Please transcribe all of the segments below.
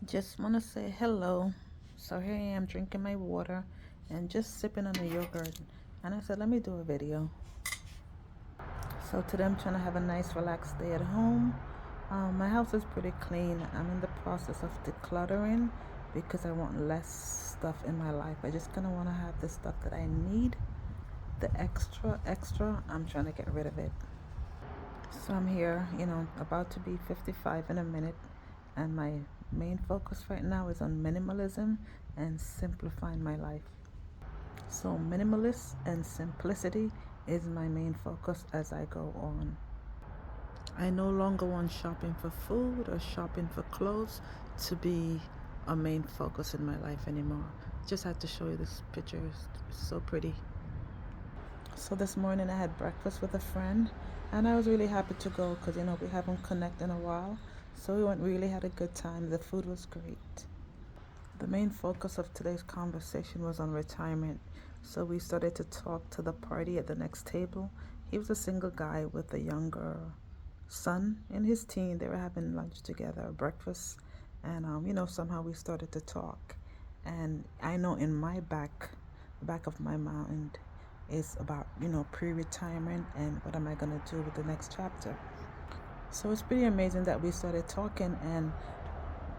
Just want to say hello. So here I am drinking my water and just sipping on a yogurt. And I said, let me do a video. So today I'm trying to have a nice relaxed day at home. My house is pretty clean. I'm in the process of decluttering because I want less stuff in my life. I just kind of want to have the stuff that I need. The extra, I'm trying to get rid of it. So I'm here, about to be 55 in a minute, and my main focus right now is on minimalism and simplifying my life. So, minimalist and simplicity is my main focus as I go on. I no longer want shopping for food or shopping for clothes to be a main focus in my life anymore. Just had to show you this picture, it's so pretty. So this morning I had breakfast with a friend, and I was really happy to go because we haven't connected in a while. So we went, really had a good time. The food was great. The main focus of today's conversation was on retirement. So we started to talk to the party at the next table. He was a single guy with a younger son in his teen. They were having lunch together, breakfast, and somehow we started to talk. And I know in my back of my mind is about pre-retirement and what am I gonna do with the next chapter. So it's pretty amazing that we started talking, and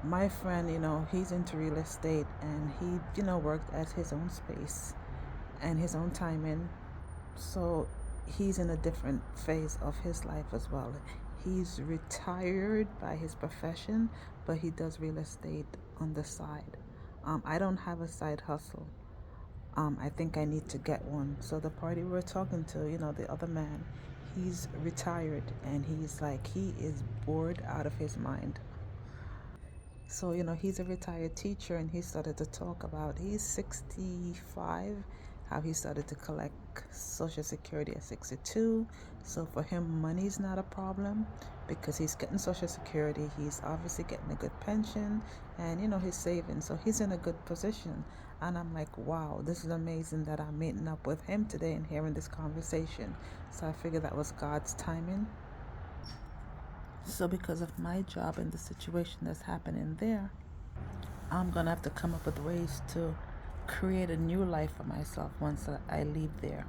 my friend, he's into real estate, and he worked at his own space and his own timing. So he's in a different phase of his life as well. He's retired by his profession, but he does real estate on the side. I don't have a side hustle. I think I need to get one. So the party we were talking to, the other man, he's retired, and he's like, he is bored out of his mind. So, he's a retired teacher, and he started to talk about, he's 65, how he started to collect Social Security at 62. So for him, money's not a problem because he's getting Social Security. He's obviously getting a good pension, and, he's saving. So he's in a good position. And I'm like, wow, this is amazing that I'm meeting up with him today and hearing this conversation. So I figured that was God's timing. So because of my job and the situation that's happening there, I'm gonna have to come up with ways to create a new life for myself once I leave there.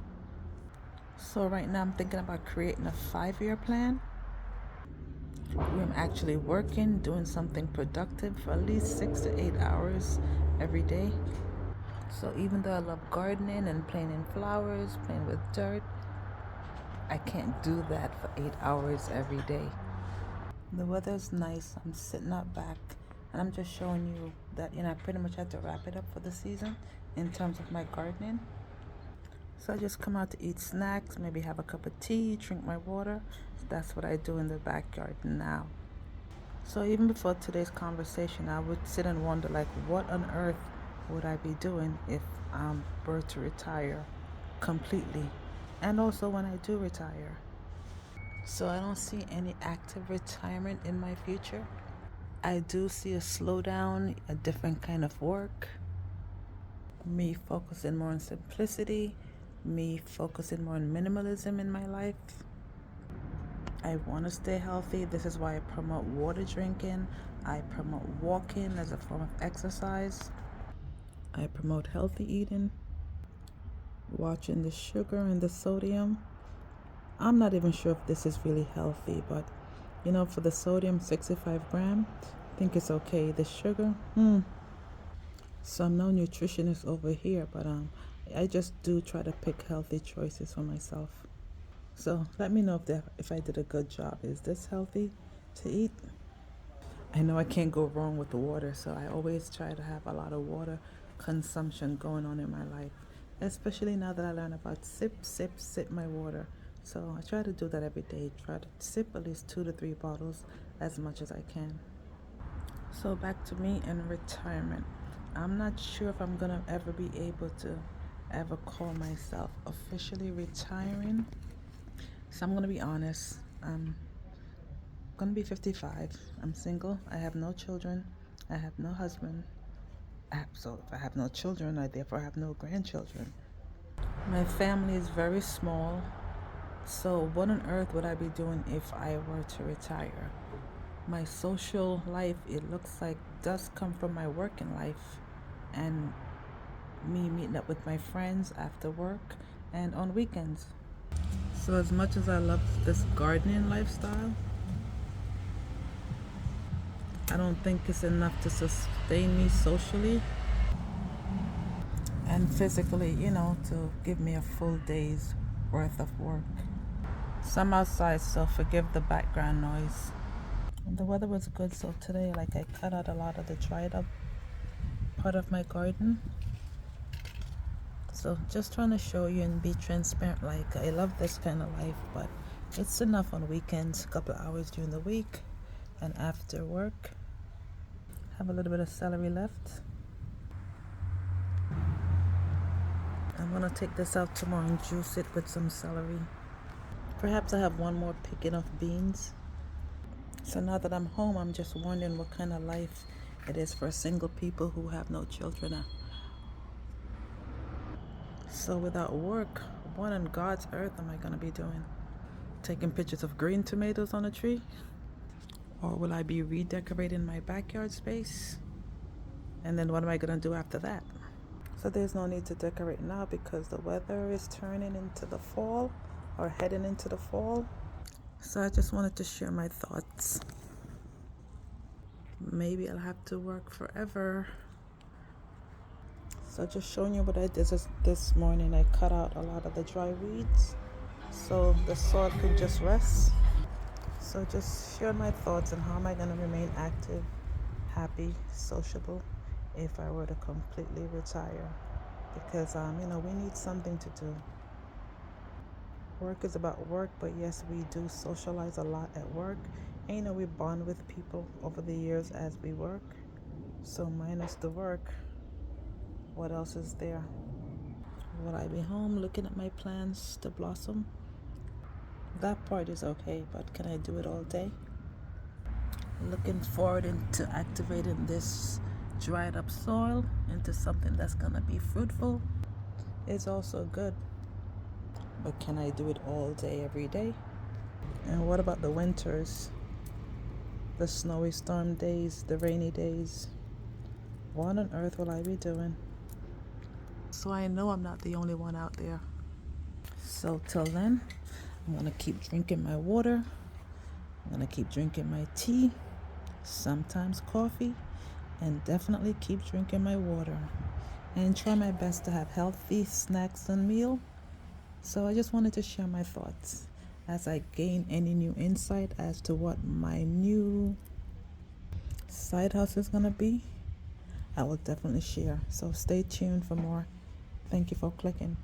So right now I'm thinking about creating a 5-year plan where I'm actually working, doing something productive for at least 6 to 8 hours every day. So even though I love gardening and playing in flowers, playing with dirt, I can't do that for 8 hours every day. The weather's nice. I'm sitting out back, and I'm just showing you that I pretty much had to wrap it up for the season in terms of my gardening. So I just come out to eat snacks, maybe have a cup of tea, drink my water. So that's what I do in the backyard now. So even before today's conversation, I would sit and wonder, like, what on earth would I be doing if I'm were to retire completely, and also when I do retire. So I don't see any active retirement in my future. I do see a slowdown, a different kind of work, me focusing more on simplicity, me focusing more on minimalism in my life. I want to stay healthy. This is why I promote water drinking. I promote walking as a form of exercise. I promote healthy eating, watching the sugar and the sodium. I'm not even sure if this is really healthy, but for the sodium, 65 gram, I think it's okay. The sugar, So I'm no nutritionist over here, but I just do try to pick healthy choices for myself. So let me know if I did a good job. Is this healthy to eat? I know I can't go wrong with the water, so I always try to have a lot of water consumption going on in my life, especially now that I learn about sip my water. So I try to do that every day. Try to sip at least 2 to 3 bottles as much as I can. So back to me and retirement. I'm not sure if I'm gonna ever be able to ever call myself officially retiring. So I'm gonna be honest. I'm gonna be 55. I'm single. I have no children. I have no husband. So if I have no children, I therefore have no grandchildren. My family is very small. So what on earth would I be doing if I were to retire? my social life, it looks like, does come from my working life and me meeting up with my friends after work and on weekends. So as much as I love this gardening lifestyle, I don't think it's enough to sustain me socially and physically, to give me a full day's worth of work. So I'm outside, so forgive the background noise. And the weather was good, so today, like, I cut out a lot of the dried up part of my garden. So just trying to show you and be transparent. Like, I love this kind of life, but it's enough on weekends, a couple of hours during the week and after work. Have a little bit of celery left. I'm gonna take this out tomorrow and juice it with some celery. Perhaps I have one more picking of beans. So now that I'm home, I'm just wondering what kind of life it is for single people who have no children. So without work, what on God's earth am I gonna be doing? Taking pictures of green tomatoes on a tree? Or will I be redecorating my backyard space? And then what am I gonna do after that? So there's no need to decorate now because the weather is turning into the fall or heading into the fall. So I just wanted to share my thoughts. Maybe I'll have to work forever. So just showing you what I did this morning. I cut out a lot of the dry weeds so the soil could just rest. So just share my thoughts on how am I going to remain active, happy, sociable if I were to completely retire. Because, we need something to do. Work is about work, but yes, we do socialize a lot at work. And, we bond with people over the years as we work. So minus the work, what else is there? Will I be home looking at my plants to blossom? That part is okay, but can I do it all day? Looking forward into activating this dried up soil into something that's gonna be fruitful is also good. But can I do it all day, every day? And what about the winters? The snowy storm days, the rainy days? What on earth will I be doing? So I know I'm not the only one out there. So till then, I'm gonna keep drinking my water. I'm gonna keep drinking my tea, sometimes coffee, and definitely keep drinking my water. And try my best to have healthy snacks and meal. So I just wanted to share my thoughts. As I gain any new insight as to what my new side house is gonna be, I will definitely share. So stay tuned for more. Thank you for clicking.